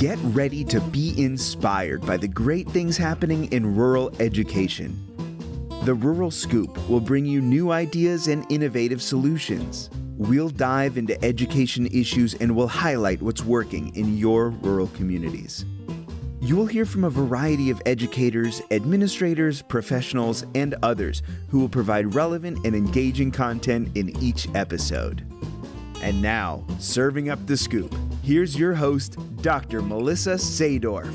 Get ready to be inspired by the great things happening in rural education. The Rural Scoop will bring you new ideas and innovative solutions. We'll dive into education issues and we'll highlight what's working in your rural communities. You will hear from a variety of educators, administrators, professionals, and others who will provide relevant and engaging content in each episode. And now, serving up the scoop, here's your host, Dr. Melissa Sadorf.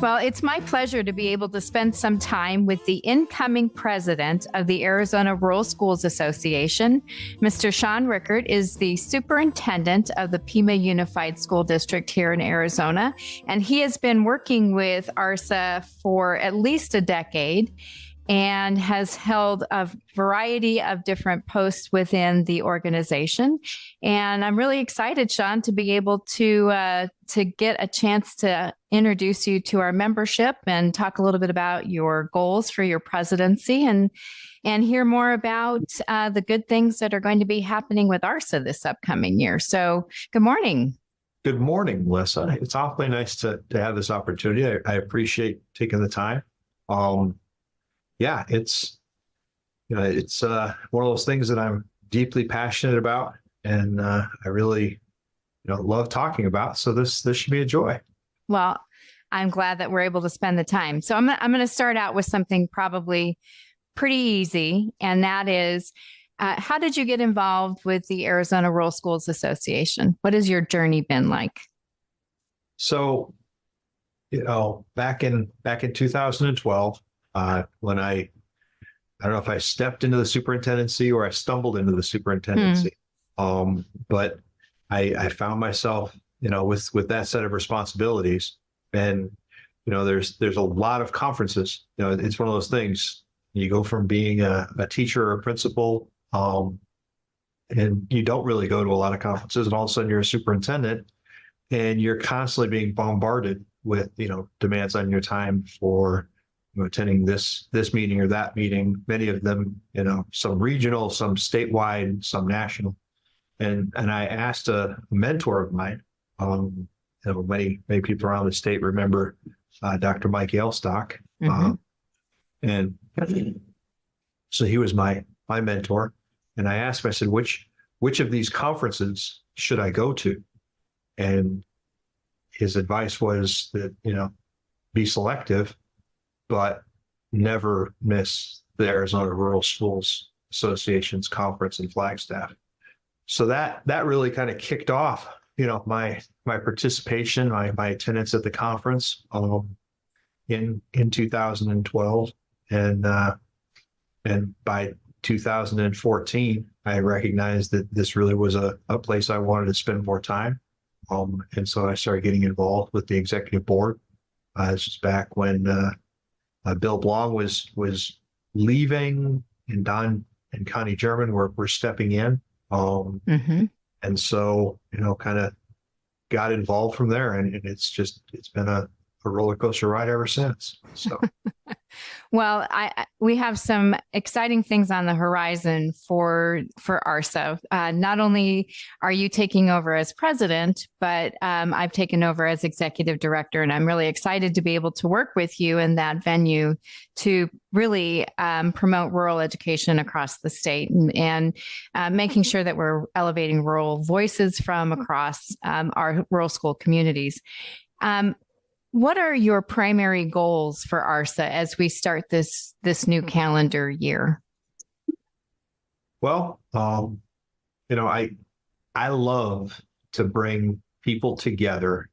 Well, it's my pleasure to be able to spend some time with the incoming president of the Arizona Rural Schools Association. Mr. Sean Rickert is the superintendent of the Pima Unified School District here in Arizona, and he has been working with ARSA for at least a decade and has held a variety of different posts within the organization. And I'm really excited, Sean, to be able to get a chance to introduce you to our membership and talk a little bit about your goals for your presidency and hear more about the good things that are going to be happening with ARSA this upcoming year. So good morning. Good morning, Melissa. It's awfully nice to have this opportunity. I appreciate taking the time. Yeah, it's one of those things that I'm deeply passionate about, and I really love talking about. So this should be a joy. Well, I'm glad that we're able to spend the time. So I'm going to start out with something probably pretty easy, and that is, how did you get involved with the Arizona Rural Schools Association? What has your journey been like? So, back in 2012. When I don't know if I stepped into the superintendency or I stumbled into the superintendency, but I found myself, with that set of responsibilities, and there's a lot of conferences. It's one of those things. You go from being a teacher or a principal, and you don't really go to a lot of conferences, and all of a sudden you're a superintendent, and you're constantly being bombarded with demands on your time for attending this meeting or that meeting, many of them, some regional, some statewide, some national. And I asked a mentor of mine, many people around the state remember Dr. Mike Yalestock. And so he was my mentor. And I asked him, I said, which of these conferences should I go to? And his advice was that, be selective, but never miss the Arizona Rural Schools Association's conference in Flagstaff. So that really kind of kicked off, my participation, my attendance at the conference in 2012, and by 2014, I recognized that this really was a place I wanted to spend more time, and so I started getting involved with the executive board. This was back when Bill Blong was leaving, and Don and Connie German were stepping in. And so, kind of got involved from there. And it's been a roller coaster ride ever since. So. Well, we have some exciting things on the horizon for ARSA. Not only are you taking over as president, but I've taken over as executive director, and I'm really excited to be able to work with you in that venue to really promote rural education across the state and making sure that we're elevating rural voices from across our rural school communities. What are your primary goals for ARSA as we start this new calendar year? Well, I love to bring people together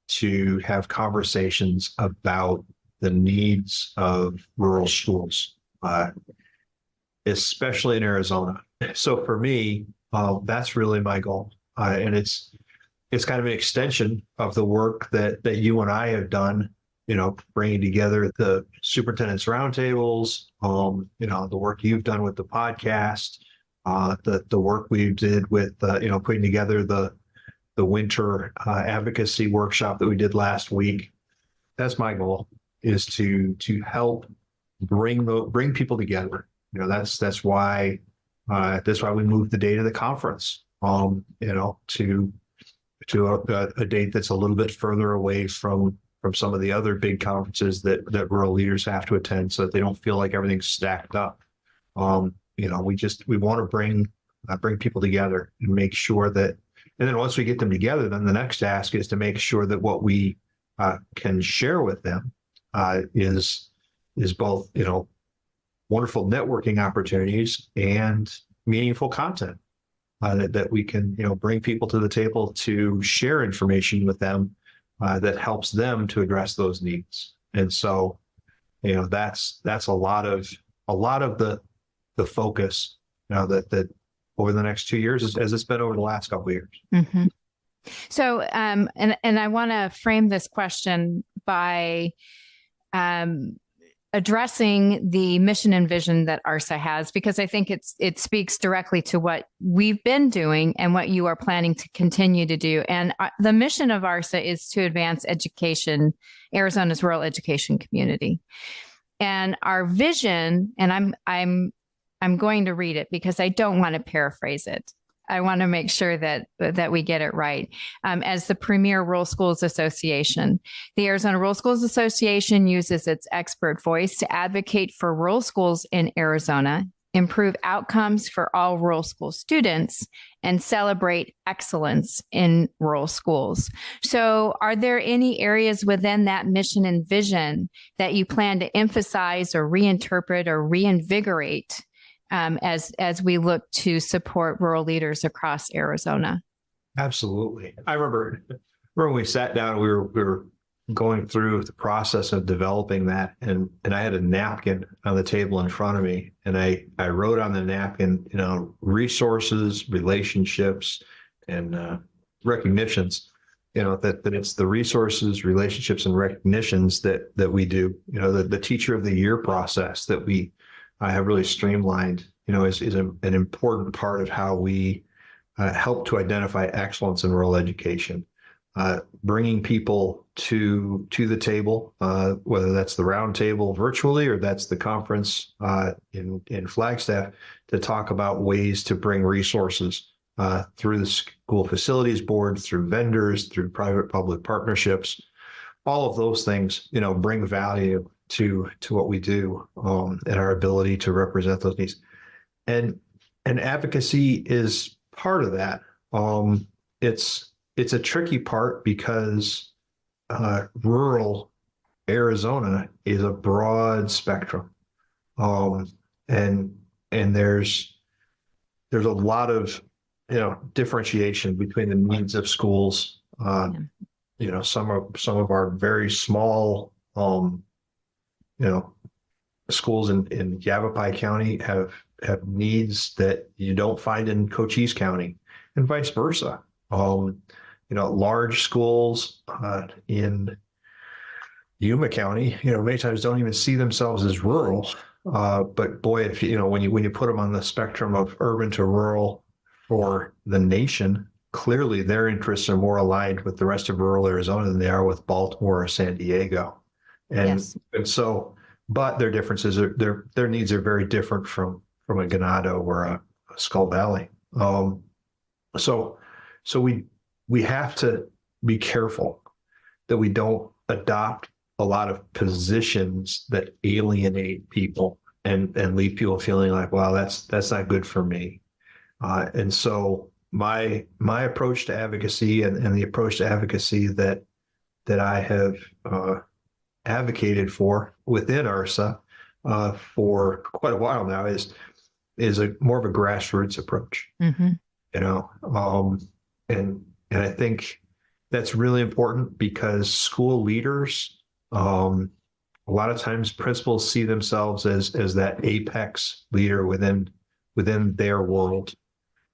to have conversations about the needs of rural schools, especially in Arizona. So for me, that's really my goal, and it's kind of an extension of the work that you and I have done, bringing together the superintendent's roundtables, the work you've done with the podcast, the work we did with, putting together the winter advocacy workshop that we did last week. That's my goal, is to help bring people together. That's why we moved the date of the conference, a date that's a little bit further away from some of the other big conferences that rural leaders have to attend, so that they don't feel like everything's stacked up. We want to bring people together and make sure that, and then once we get them together, then the next task is to make sure that what we can share with them is both, wonderful networking opportunities and meaningful content that we can, bring people to the table to share information with them that helps them to address those needs. And so, that's a lot of the focus, that over the next 2 years, as it's been over the last couple of years. Mm-hmm. So, and I want to frame this question by addressing the mission and vision that ARSA has, because I think it speaks directly to what we've been doing and what you are planning to continue to do. And the mission of ARSA is to advance education, Arizona's rural education community. And our vision, and I'm going to read it because I don't want to paraphrase it. I want to make sure that we get it right. As the premier Rural Schools Association, the Arizona Rural Schools Association uses its expert voice to advocate for rural schools in Arizona, improve outcomes for all rural school students, and celebrate excellence in rural schools. So are there any areas within that mission and vision that you plan to emphasize or reinterpret or reinvigorate as we look to support rural leaders across Arizona? Absolutely. I remember when we sat down, we were going through the process of developing that, and I had a napkin on the table in front of me, and I wrote on the napkin, resources, relationships, and recognitions. That it's the resources, relationships, and recognitions that we do. The Teacher of the Year process that we have really streamlined, is an important part of how we help to identify excellence in rural education. Bringing people to the table, whether that's the roundtable virtually or that's the conference in Flagstaff, to talk about ways to bring resources through the school facilities board, through vendors, through private-public partnerships. All of those things, bring value to what we do, and our ability to represent those needs. And advocacy is part of that. It's a tricky part because rural Arizona is a broad spectrum, and there's a lot of differentiation between the needs of schools. Some of our very small schools in Yavapai County have needs that you don't find in Cochise County, and vice versa. Large schools in Yuma County, many times don't even see themselves as rural. But boy, if when you put them on the spectrum of urban to rural for the nation, clearly their interests are more aligned with the rest of rural Arizona than they are with Baltimore or San Diego. And so, but their differences are their needs are very different from a Ganado or a Skull Valley. So we have to be careful that we don't adopt a lot of positions that alienate people and leave people feeling like, wow, that's not good for me. And so my approach to advocacy and the approach to advocacy that I have advocated for within ARSA for quite a while now is a more of a grassroots approach. Mm-hmm. And I think that's really important because school leaders, a lot of times principals see themselves as that apex leader within their world,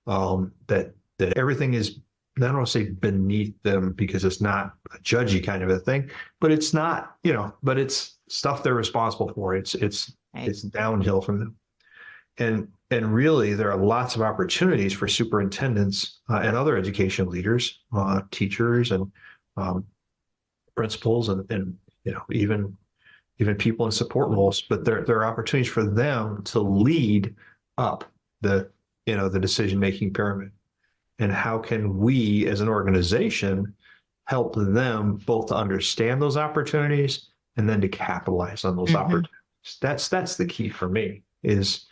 that everything is, I don't want to say beneath them because it's not a judgy kind of a thing, but it's not, but it's stuff they're responsible for. It's downhill from them. And really, there are lots of opportunities for superintendents and other education leaders, teachers and principals, and even people in support roles. But there are opportunities for them to lead up the decision-making pyramid. and how can we as an organization help them both to understand those opportunities and then to capitalize on those opportunities. That's the key for me, is,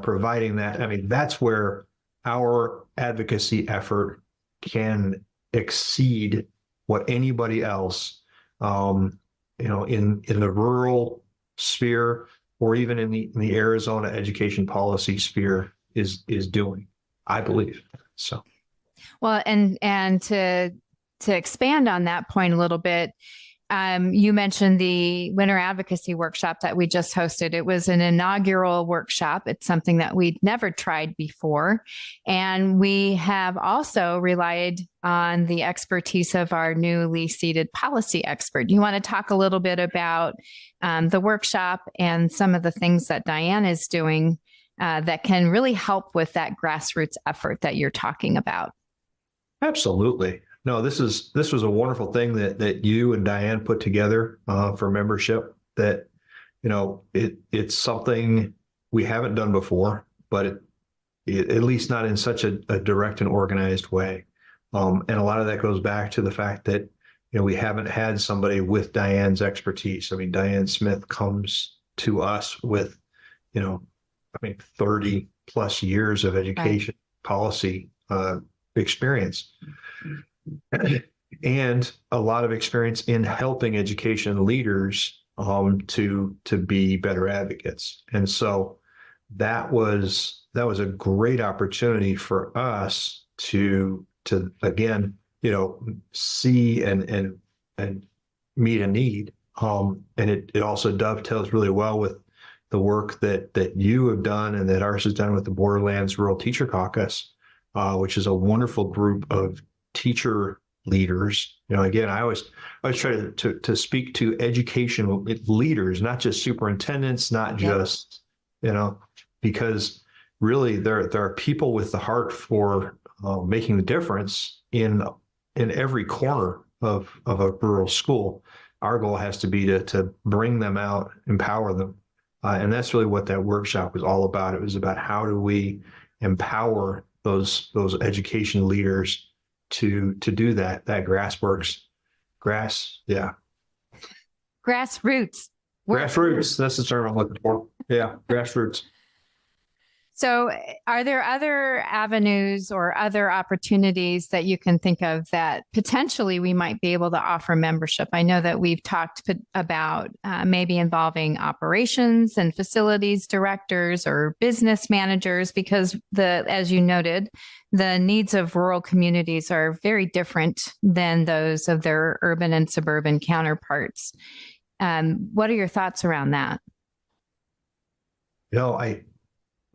providing that. I mean, that's where our advocacy effort can exceed what anybody else, in the rural sphere or even in the Arizona education policy sphere is doing, I believe. So, well, and to expand on that point a little bit, you mentioned the Winter Advocacy Workshop that we just hosted. It was an inaugural workshop. It's something that we'd never tried before. And we have also relied on the expertise of our newly seated policy expert. Do you want to talk a little bit about the workshop and some of the things that Diane is doing that can really help with that grassroots effort that you're talking about? Absolutely. No, this was a wonderful thing that you and Diane put together for membership. That, it's something we haven't done before, but at least not in such a direct and organized way. And a lot of that goes back to the fact that, we haven't had somebody with Diane's expertise. I mean, Diane Smith comes to us with, 30 plus years of education policy experience. And a lot of experience in helping education leaders to be better advocates. And so that was a great opportunity for us to again, see and meet a need. And it also dovetails really well with the work that you have done and that ours has done with the Borderlands Rural Teacher Caucus, which is a wonderful group of teacher leaders. Again, I always try to speak to educational leaders, not just superintendents, not just, because really there are people with the heart for making the difference in every corner of a rural school. Our goal has to be to bring them out, empower them. And that's really what that workshop was all about. It was about how do we empower those education leaders to do that grassroots. Grassroots. That's the term I'm looking for. Yeah, grassroots. So are there other avenues or other opportunities that you can think of that potentially we might be able to offer membership? I know that we've talked about maybe involving operations and facilities directors or business managers, because as you noted, the needs of rural communities are very different than those of their urban and suburban counterparts. What are your thoughts around that?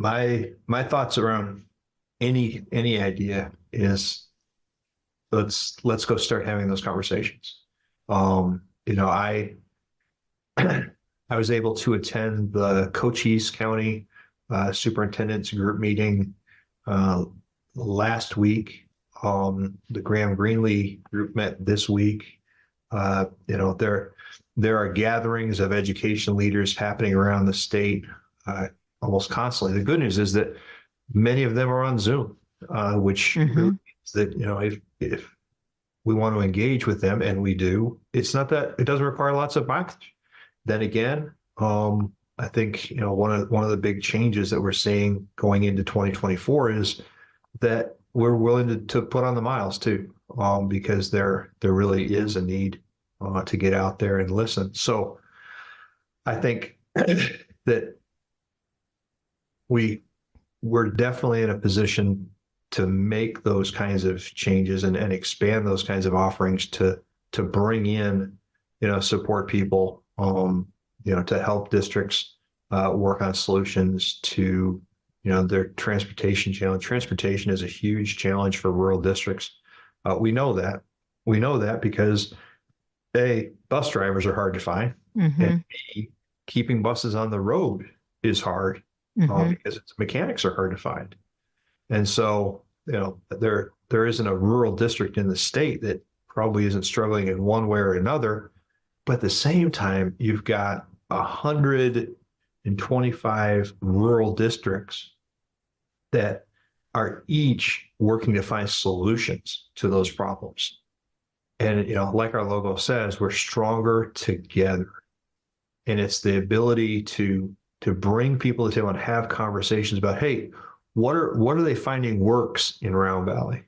My thoughts around any idea is let's go start having those conversations. I was able to attend the Cochise County Superintendent's Group meeting last week. The Graham Greenlee group met this week. There are gatherings of education leaders happening around the state almost constantly. The good news is that many of them are on Zoom, which really means that, if we want to engage with them, and we do, it's not that it doesn't require lots of mileage. Then again, I think, one of the big changes that we're seeing going into 2024 is that we're willing to put on the miles too, because there really is a need to get out there and listen. So I think that we're definitely in a position to make those kinds of changes and expand those kinds of offerings to bring in, support people, to help districts work on solutions to, their transportation challenge. Transportation is a huge challenge for rural districts. We know that. We know that because A, bus drivers are hard to find, and B, keeping buses on the road is hard. Because its mechanics are hard to find. And so, there isn't a rural district in the state that probably isn't struggling in one way or another. But at the same time, you've got 125 rural districts that are each working to find solutions to those problems. And, like our logo says, we're stronger together. And it's the ability to bring people to the table and have conversations about, hey, what are they finding works in Round Valley?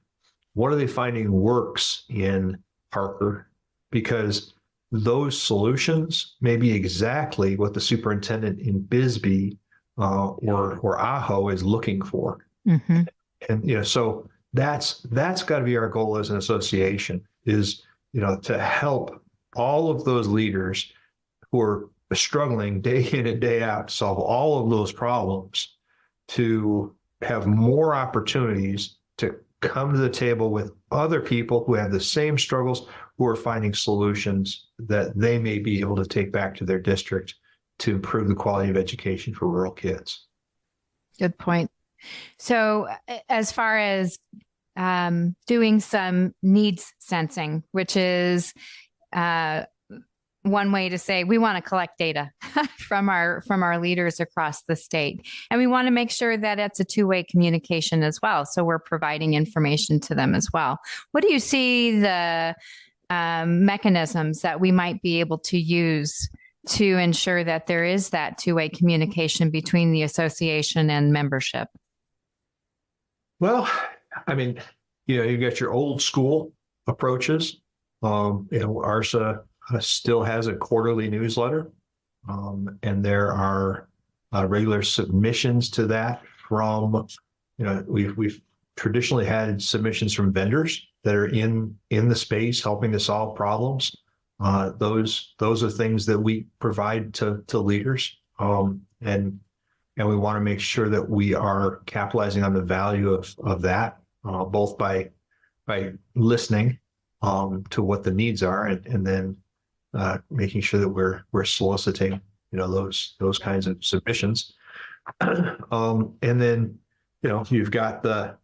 What are they finding works in Parker? Because those solutions may be exactly what the superintendent in Bisbee or Ajo is looking for. Mm-hmm. And so that's got to be our goal as an association, is to help all of those leaders who are struggling day in and day out to solve all of those problems, to have more opportunities to come to the table with other people who have the same struggles, who are finding solutions that they may be able to take back to their district to improve the quality of education for rural kids. Good point. So as far as doing some needs sensing, which is one way to say we want to collect data from our leaders across the state. And we want to make sure that it's a two-way communication as well. So we're providing information to them as well. What do you see the mechanisms that we might be able to use to ensure that there is that two-way communication between the association and membership? Well, I mean, you've got your old school approaches. ARSA still has a quarterly newsletter, and there are regular submissions to that from, we've traditionally had submissions from vendors that are in the space helping to solve problems. Those are things that we provide to leaders, and we want to make sure that we are capitalizing on the value of that, both by listening to what the needs are, and then making sure that we're soliciting, those kinds of submissions. And then, you've got the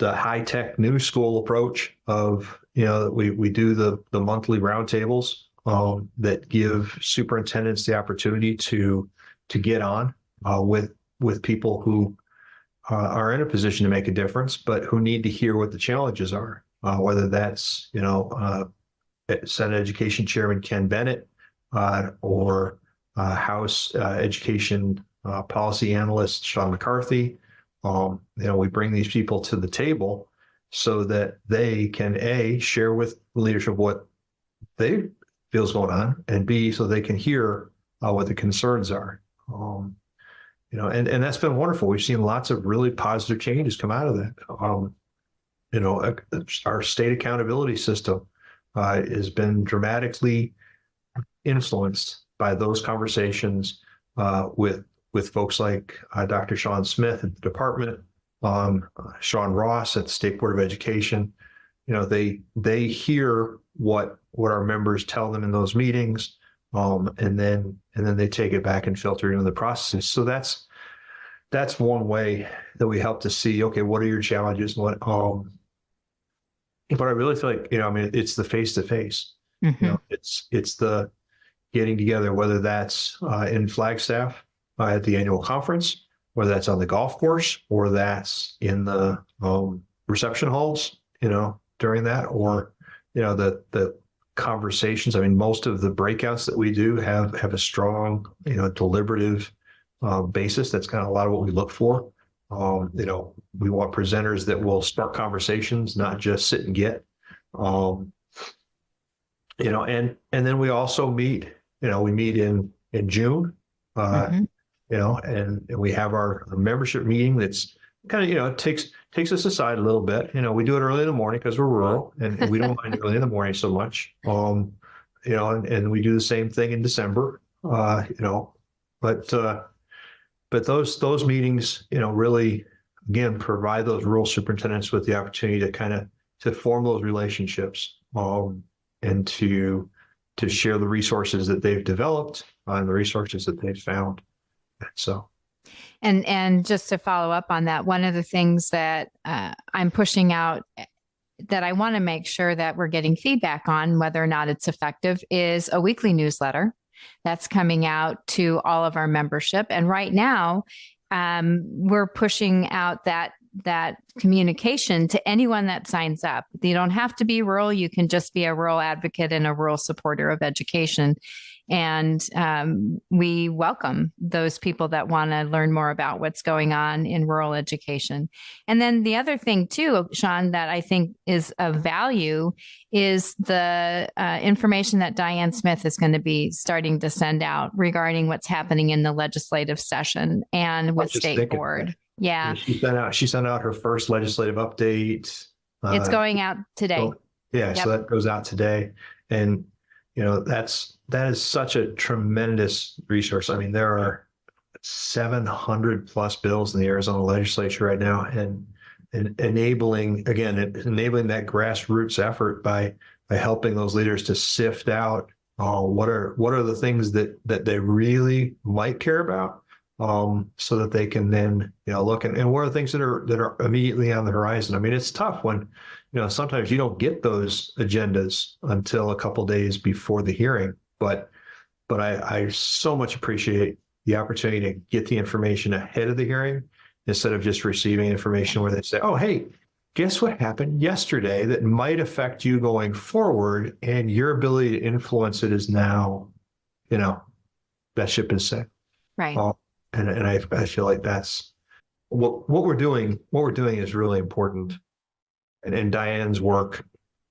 high tech new school approach of, we do the monthly roundtables that give superintendents the opportunity to get on with people who are in a position to make a difference, but who need to hear what the challenges are, whether that's, Senate Education Chairman Ken Bennett or House Education Policy Analyst Sean McCarthy. We bring these people to the table so that they can share with the leadership what they feel is going on, and B, so they can hear what the concerns are. And that's been wonderful. We've seen lots of really positive changes come out of that. Our state accountability system has been dramatically influenced by those conversations with folks like Dr. Sean Smith at the department, Sean Ross at the State Board of Education. They hear what our members tell them in those meetings, and then they take it back and filter it into the processes. So that's one way that we help to see, okay, what are your challenges? But I really feel like, it's the face-to-face. Mm-hmm. It's the getting together, whether that's in Flagstaff at the annual conference, whether that's on the golf course, or that's in the reception halls, during that, or, the conversations. I mean, most of the breakouts that we do have a strong, deliberative basis. That's kind of a lot of what we look for. We want presenters that will start conversations, not just sit and get, and then we also meet, we meet in June, Mm-hmm. And we have our membership meeting that's kind of, takes us aside a little bit. We do it early in the morning because we're rural, and we don't mind early in the morning so much. And we do the same thing in December, but those meetings, really, again, provide those rural superintendents with the opportunity to form those relationships, and to share the resources that they've developed and the resources that they've found. So. And just to follow up on that, one of the things that I'm pushing out that I want to make sure that we're getting feedback on, whether or not it's effective, is a weekly newsletter that's coming out to all of our membership. And right now, we're pushing out that communication to anyone that signs up. You don't have to be rural. You can just be a rural advocate and a rural supporter of education. And we welcome those people that want to learn more about what's going on in rural education. And then the other thing too, Sean, that I think is of value is the information that Diane Smith is going to be starting to send out regarding what's happening in the legislative session and with state board. Yeah. She sent out her first legislative update. It's going out today. So that goes out today. And that is such a tremendous resource. I mean, there are 700 plus bills in the Arizona legislature right now, and enabling that grassroots effort by helping those leaders to sift out what are the things that they really might care about, so that they can then look and what are the things that are immediately on the horizon. I mean, it's tough when sometimes you don't get those agendas until a couple days before the hearing. But I so much appreciate the opportunity to get the information ahead of the hearing instead of just receiving information where they say, oh, hey, guess what happened yesterday that might affect you going forward, and your ability to influence it is now, that ship is set. Right. And I feel like that's what we're doing. What we're doing is really important. And Diane's work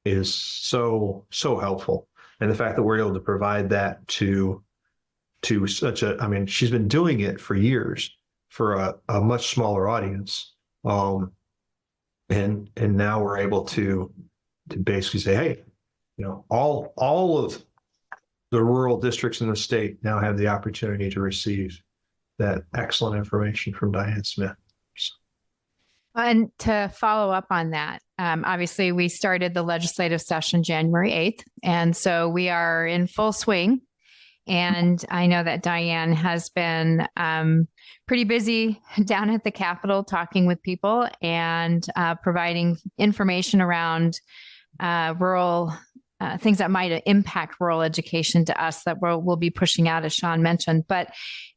is so helpful. And the fact that we're able to provide that to she's been doing it for years for a much smaller audience. And now we're able to basically say, hey, all of the rural districts in the state now have the opportunity to receive that excellent information from Diane Smith. And to follow up on that, obviously we started the legislative session January 8th. And so we are in full swing. And I know that Diane has been pretty busy down at the Capitol talking with people and providing information around rural things that might impact rural education to us that we'll be pushing out, as Sean mentioned. But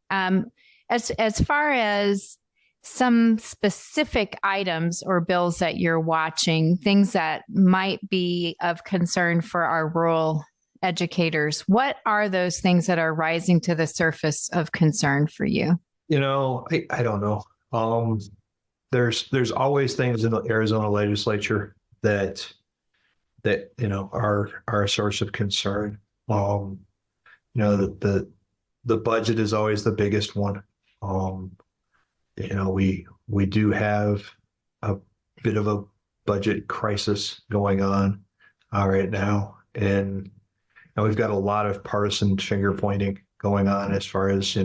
as far as some specific items or bills that you're watching, things that might be of concern for our rural educators, what are those things that are rising to the surface of concern for you? I don't know. There's always things in the Arizona legislature that are a source of concern. The budget is always the biggest one. We do have a bit of a budget crisis going on right now, and we've got a lot of partisan finger pointing going on as far as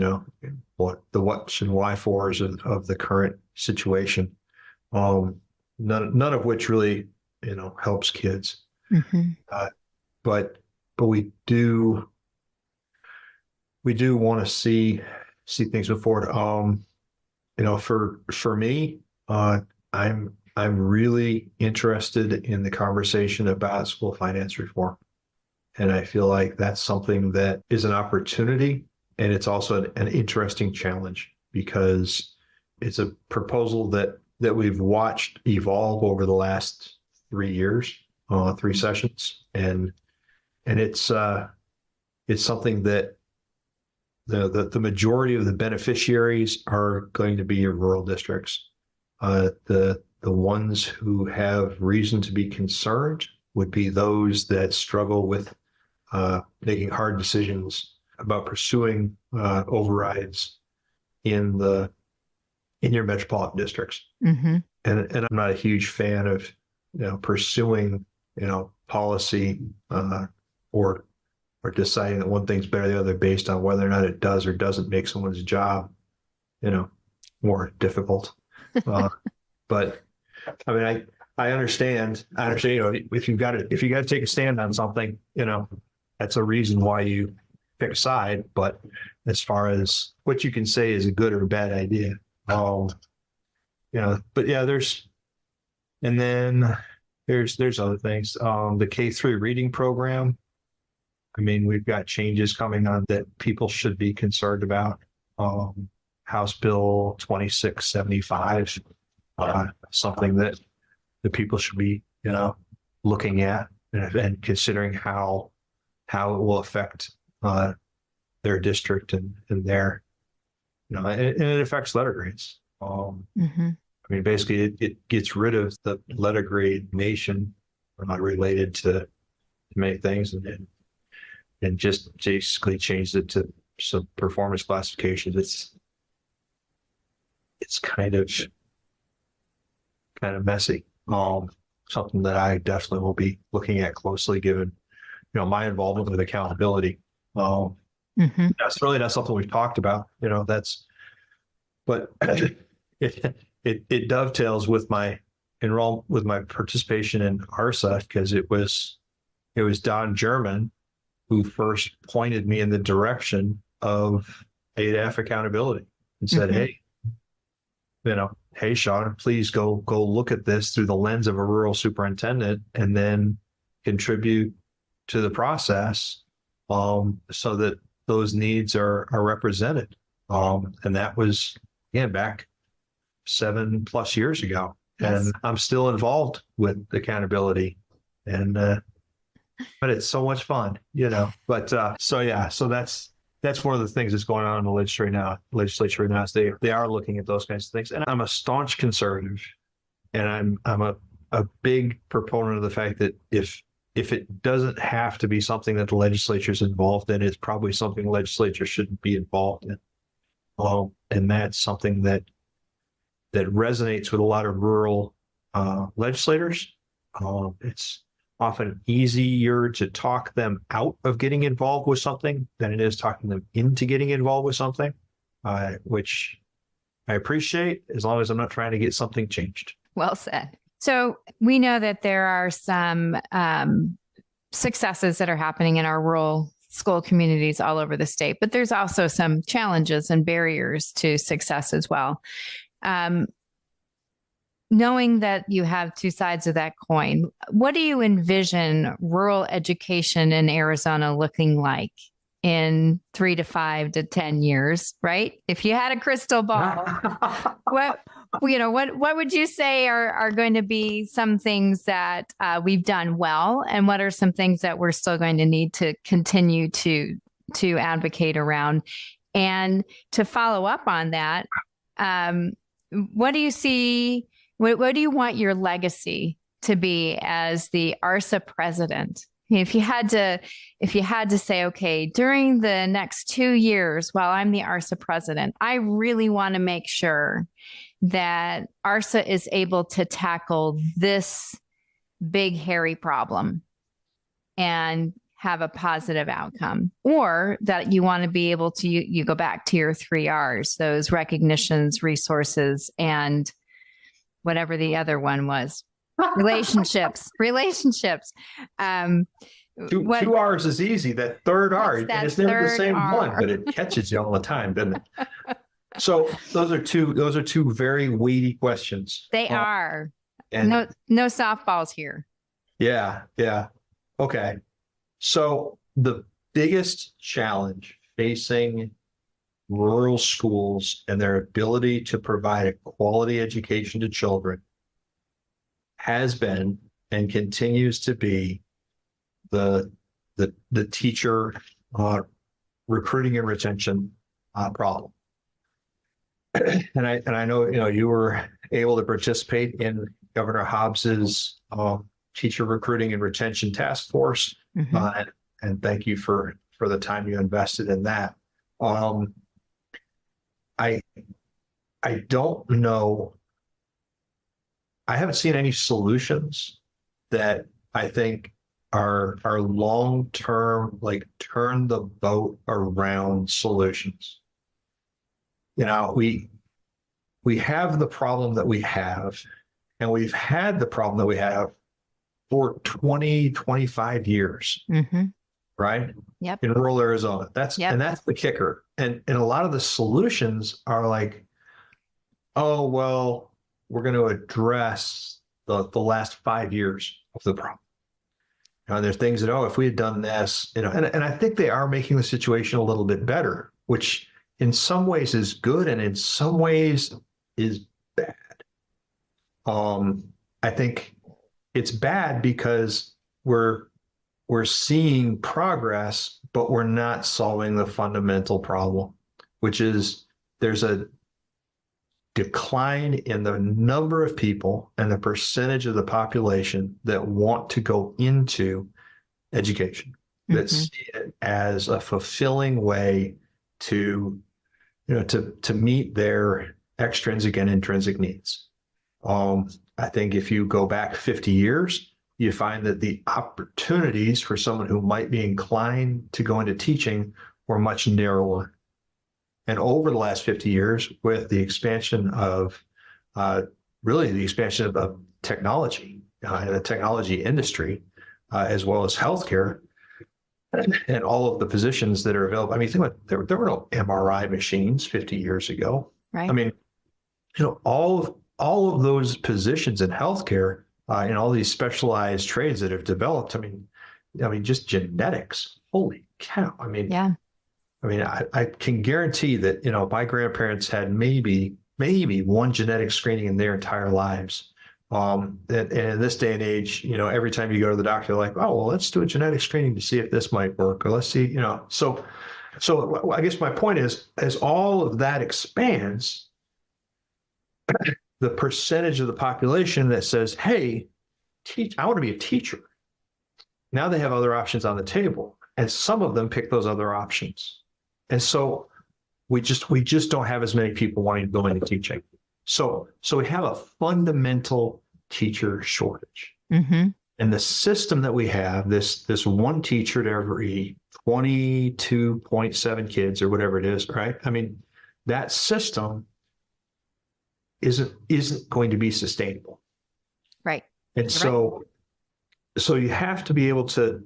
what the what's and why fors of the current situation. None of which really helps kids. Mm-hmm. But we do want to see things move forward. For me, I'm really interested in the conversation about school finance reform. And I feel like that's something that is an opportunity, and it's also an interesting challenge because it's a proposal that we've watched evolve over the last 3 years, 3 sessions. And it's something that the majority of the beneficiaries are going to be in rural districts. The ones who have reason to be concerned would be those that struggle with making hard decisions about pursuing overrides in your metropolitan districts. Mm-hmm. And I'm not a huge fan of pursuing policy or deciding that one thing's better than the other based on whether or not it does or doesn't make someone's job more difficult. But I mean, I understand. If you got to take a stand on something, that's a reason why you pick a side. But as far as what you can say is a good or a bad idea, but yeah, there's other things. The K-3 reading program. I mean, we've got changes coming on that people should be concerned about. House Bill 2675, something that the people should be, looking at and considering how it will affect their district and their, and it affects letter grades. I mean, basically, it gets rid of the letter grade nation related to many things, and just basically changed it to some performance classifications. It's kind of messy. Something that I definitely will be looking at closely, given my involvement with accountability. That's really not something we've talked about. But it dovetails with my participation in ARSA, because it was Don German who first pointed me in the direction of ADAF accountability and said, hey, Sean, please go look at this through the lens of a rural superintendent, and then contribute to the process so that those needs are represented. And that was, again, back 7+ years ago. Yes. And I'm still involved with accountability, but it's so much fun, but so that's one of the things that's going on in the legislature now is they are looking at those kinds of things. And I'm a staunch conservative, and I'm a big proponent of the fact that if it doesn't have to be something that the legislature is involved in, it's probably something the legislature shouldn't be involved in. And that's something that resonates with a lot of rural legislators. It's often easier to talk them out of getting involved with something than it is talking them into getting involved with something, which I appreciate, as long as I'm not trying to get something changed. Well said. So we know that there are some successes that are happening in our rural school communities all over the state, but there's also some challenges and barriers to success as well. Knowing that you have two sides of that coin, what do you envision rural education in Arizona looking like in 3 to 5 to 10 years, right? If you had a crystal ball, what would you say are going to be some things that we've done well, and what are some things that we're still going to need to continue to advocate around? And to follow up on that, what do you see? What do you want your legacy to be as the ARSA president? If you had to say, okay, during the next 2 years while I'm the ARSA president, I really want to make sure that ARSA is able to tackle this big, hairy problem and have a positive outcome, or that you want to be able to, you go back to your 3 R's, those recognitions, resources, and whatever the other one was, relationships. Two R's is easy. That third R, and it's never the same one, but it catches you all the time, doesn't it? So those are two very weighty questions. They are. And no softballs here. Yeah. Okay. So the biggest challenge facing rural schools and their ability to provide a quality education to children has been and continues to be the teacher recruiting and retention problem. And I know you were able to participate in Governor Hobbs's teacher recruiting and retention task force, and thank you for the time you invested in that. I don't know. I haven't seen any solutions that I think are long-term, like turn the boat around solutions. We have the problem that we have, and we've had the problem that we have for 20, 25 years, right? Yep. In rural Arizona. And that's the kicker. And a lot of the solutions are like, oh, well, we're going to address the last 5 years of the problem. And there's things that, if we had done this, and I think they are making the situation a little bit better, which in some ways is good and in some ways is bad. I think it's bad because we're seeing progress, but we're not solving the fundamental problem, which is there's a decline in the number of people and the percentage of the population that want to go into education, that see it as a fulfilling way to, to meet their extrinsic and intrinsic needs. I think if you go back 50 years, you find that the opportunities for someone who might be inclined to go into teaching were much narrower. And over the last 50 years, with the expansion of, really the expansion of technology and the technology industry, as well as healthcare, and all of the positions that are available. I mean, think about there were no MRI machines 50 years ago. Right. I mean, all of those positions in healthcare and all these specialized trades that have developed. I mean, just genetics. Holy cow! I mean, yeah. I mean, I can guarantee that my grandparents had maybe one genetic screening in their entire lives. And in this day and age, every time you go to the doctor, they're like, oh, well, let's do a genetic screening to see if this might work, or let's see, So I guess my point is, as all of that expands, the percentage of the population that says, hey, I want to be a teacher. Now they have other options on the table, and some of them pick those other options. And so we just don't have as many people wanting to go into teaching. So we have a fundamental teacher shortage. And the system that we have, this one teacher to every 22.7 kids or whatever it is, right? I mean, that system isn't going to be sustainable. Right. And so you have to be able to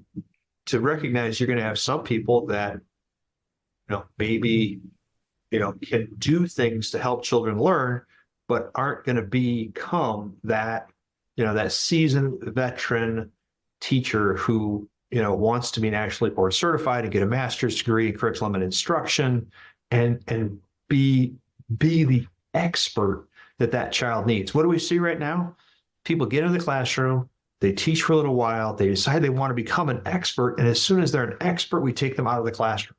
recognize you're going to have some people that, maybe, can do things to help children learn, but aren't going to become that, that seasoned veteran teacher who, wants to be nationally board certified and get a master's degree in curriculum and instruction and be the expert that child needs. What do we see right now? People get into the classroom, they teach for a little while, they decide they want to become an expert, and as soon as they're an expert, we take them out of the classroom.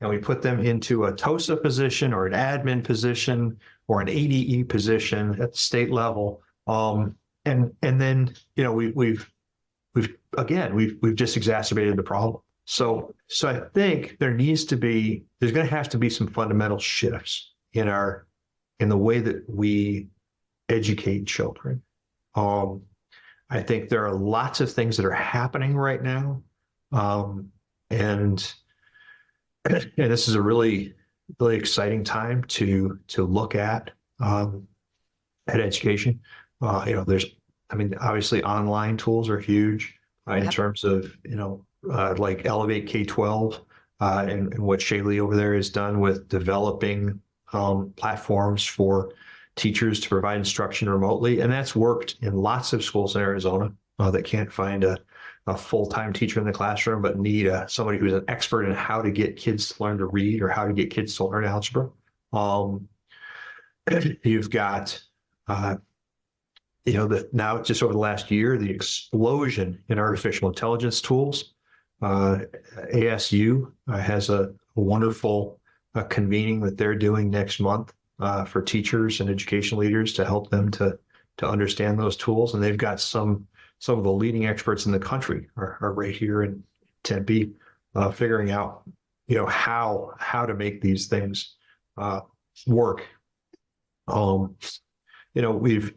And we put them into a TOSA position or an admin position or an ADE position at the state level. And then, we've just exacerbated the problem. So I think there's going to have to be some fundamental shifts in the way that we educate children. I think there are lots of things that are happening right now. And this is a really, really exciting time to look at education. Obviously online tools are huge in terms of, like Elevate K-12 and what Shaylee over there has done with developing platforms for teachers to provide instruction remotely. And that's worked in lots of schools in Arizona that can't find a full-time teacher in the classroom, but need somebody who's an expert in how to get kids to learn to read or how to get kids to learn algebra. You've got, now just over the last year, the explosion in artificial intelligence tools. ASU has a wonderful convening that they're doing next month for teachers and education leaders to help them to understand those tools. And they've got some of the leading experts in the country are right here in Tempe, figuring out, how to make these things work. We've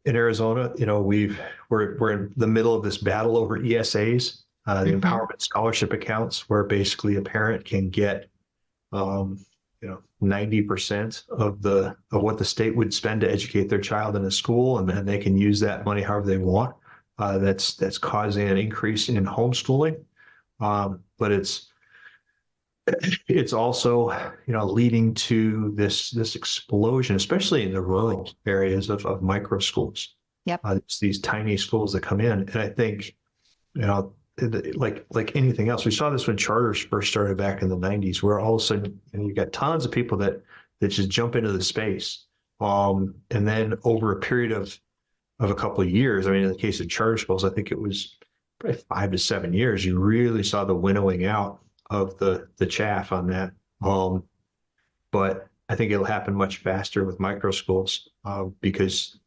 in Arizona, we're in the middle of this battle over ESAs, the empowerment scholarship accounts, where basically a parent can get 90% of what the state would spend to educate their child in a school, and then they can use that money however they want. That's causing an increase in homeschooling, but it's also leading to this explosion, especially in the rural areas of micro schools. Yep. It's these tiny schools that come in, and I think like anything else, we saw this when charters first started back in the 90s, where all of a sudden you got tons of people that just jump into the space. And then over a period of a couple of years, I mean, in the case of charter schools, I think it was probably 5 to 7 years, you really saw the winnowing out of the chaff on that. But I think it'll happen much faster with micro schools because,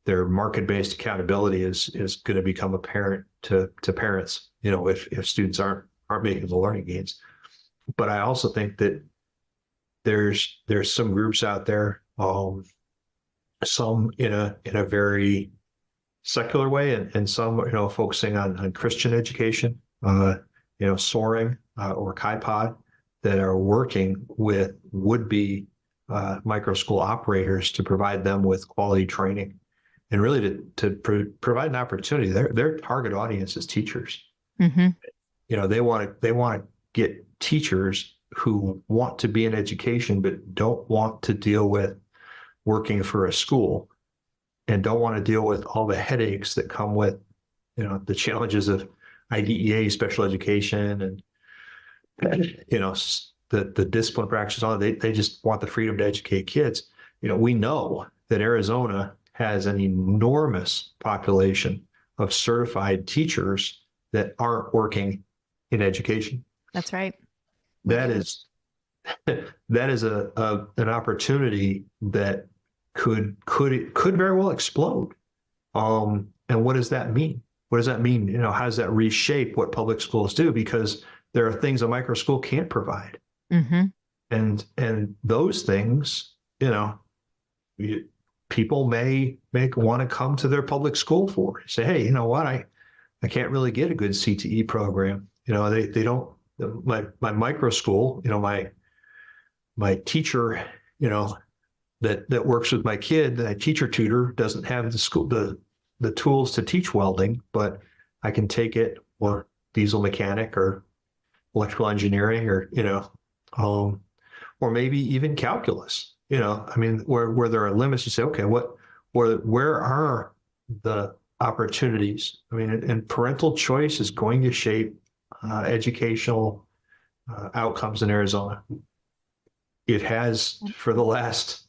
their market-based accountability is going to become apparent to parents, if students aren't making the learning gains. But I also think that there's some groups out there, some in a very secular way, and some focusing on Christian education, soaring or KaiPod, that are working with would-be micro school operators to provide them with quality training, and really to provide an opportunity. Their target audience is teachers. Mm-hmm. They want to get teachers who want to be in education but don't want to deal with working for a school, and don't want to deal with all the headaches that come with the challenges of IDEA, special education, and the discipline practices. They just want the freedom to educate kids. We know that Arizona has an enormous population of certified teachers that aren't working in education. That's right. That is an opportunity that could very well explode. And what does that mean? What does that mean? How does that reshape what public schools do? Because there are things a micro school can't provide. Mm-hmm. And those things, people may want to come to their public school for. Say, hey, you know what? I can't really get a good CTE program. They don't. My micro school, my teacher, that works with my kid, that teacher tutor, doesn't have the tools to teach welding, but I can take it, or diesel mechanic, or electrical engineering, or maybe even calculus. Where there are limits, you say, okay, where are the opportunities? And parental choice is going to shape educational outcomes in Arizona. It has for the last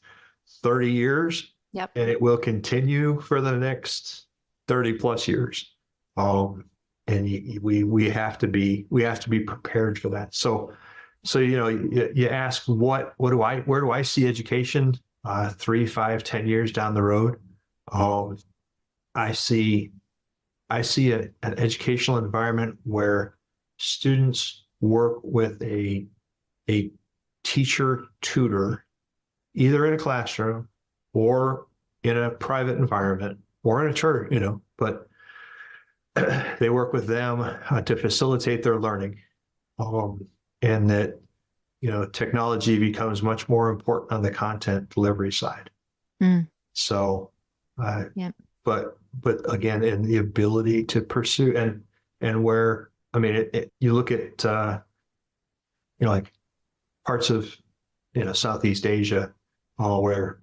30 years. Yep. And it will continue for the next 30 plus years. And we have to be prepared for that. So you ask, where do I see education 3, 5, 10 years down the road? I see an educational environment where students work with a teacher tutor, either in a classroom or in a private environment or in a church, but they work with them to facilitate their learning. And that, technology becomes much more important on the content delivery side. Mm. So, yeah. But again, in the ability to pursue and where, you look at, like parts of, Southeast Asia, where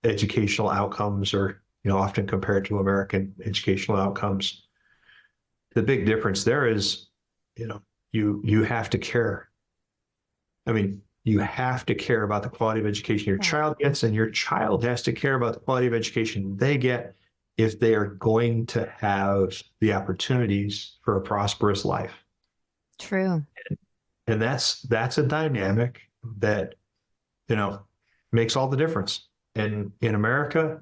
educational outcomes are, often compared to American educational outcomes. The big difference there is, you have to care. You have to care about the quality of education your child gets, and your child has to care about the quality of education they get if they are going to have the opportunities for a prosperous life. True. And that's a dynamic that, makes all the difference. And in America,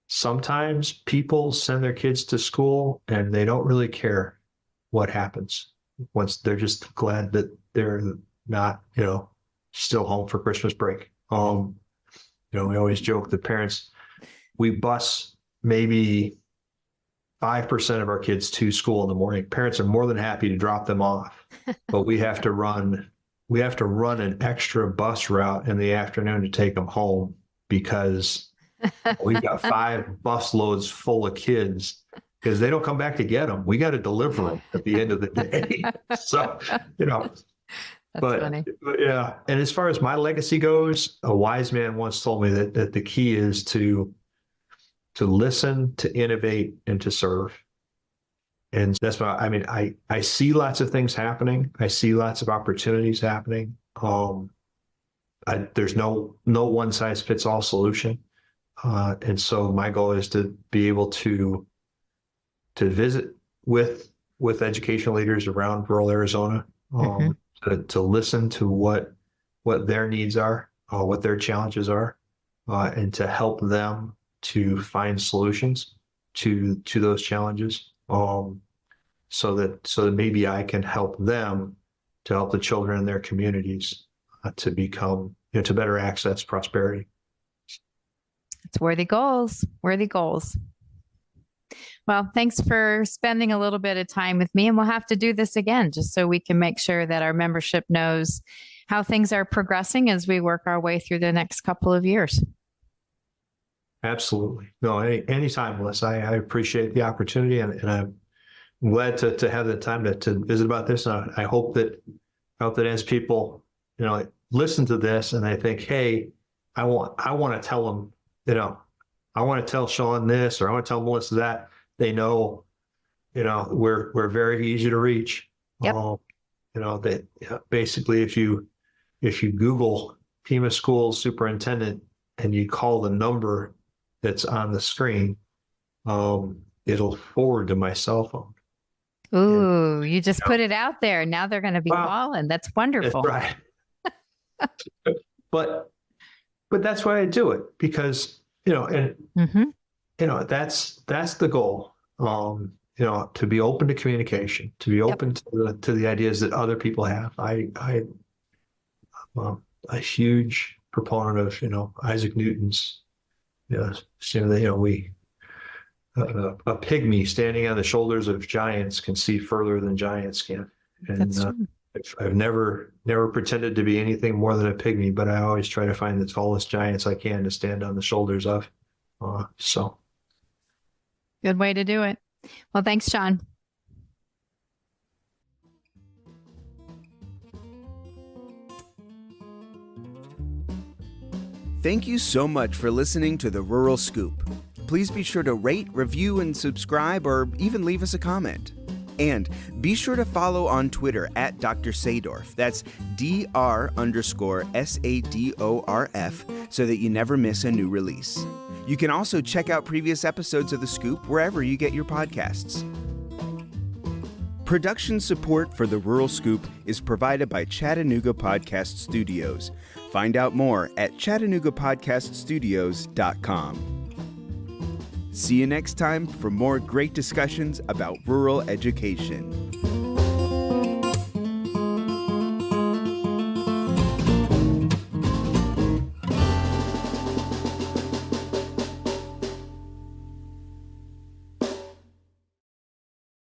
sometimes people send their kids to school and they don't really care what happens. Once they're just glad that they're not, still home for Christmas break. We always joke that parents, we bus maybe 5% of our kids to school in the morning. Parents are more than happy to drop them off, but we have to run an extra bus route in the afternoon to take them home because we've got 5 bus loads full of kids because they don't come back to get them. We got to deliver them at the end of the day. So, That's funny. But yeah. And as far as my legacy goes, a wise man once told me that the key is to listen, to innovate, and to serve. And that's why, I mean, I see lots of things happening. I see lots of opportunities happening. There's no one size fits all solution. And so my goal is to be able to visit with educational leaders around rural Arizona, to listen to what their needs are, what their challenges are, and to help them to find solutions to those challenges. So that maybe I can help them to help the children in their communities to become, to better access prosperity. It's worthy goals, worthy goals. Well, thanks for spending a little bit of time with me, and we'll have to do this again just so we can make sure that our membership knows how things are progressing as we work our way through the next couple of years. Absolutely. No, anytime, Melissa. I appreciate the opportunity, and I'm glad to have the time to visit about this. And I hope that as people, listen to this and I think, hey, I want to tell them, I want to tell Sean this, or I want to tell Melissa that, they know, we're very easy to reach. Yep. That basically if you Google Pima Schools superintendent and you call the number that's on the screen, it'll forward to my cell phone. Ooh, you just put it out there. Now they're going to be calling. That's wonderful. That's right. But that's why I do it, because, that's the goal. To be open to communication, to be open to the ideas that other people have. I'm a huge proponent of, Isaac Newton's, a pygmy standing on the shoulders of giants can see further than giants can. And I've never pretended to be anything more than a pygmy, but I always try to find the tallest giants I can to stand on the shoulders of. Good way to do it. Well, thanks, Sean. Thank you so much for listening to The Rural Scoop. Please be sure to rate, review, and subscribe, or even leave us a comment. And be sure to follow on Twitter at Dr. Sadorf. That's Dr_SADORF, so that you never miss a new release. You can also check out previous episodes of The Scoop wherever you get your podcasts. Production support for The Rural Scoop is provided by Chattanooga Podcast Studios. Find out more at ChattanoogaPodcastStudios.com. See you next time for more great discussions about rural education.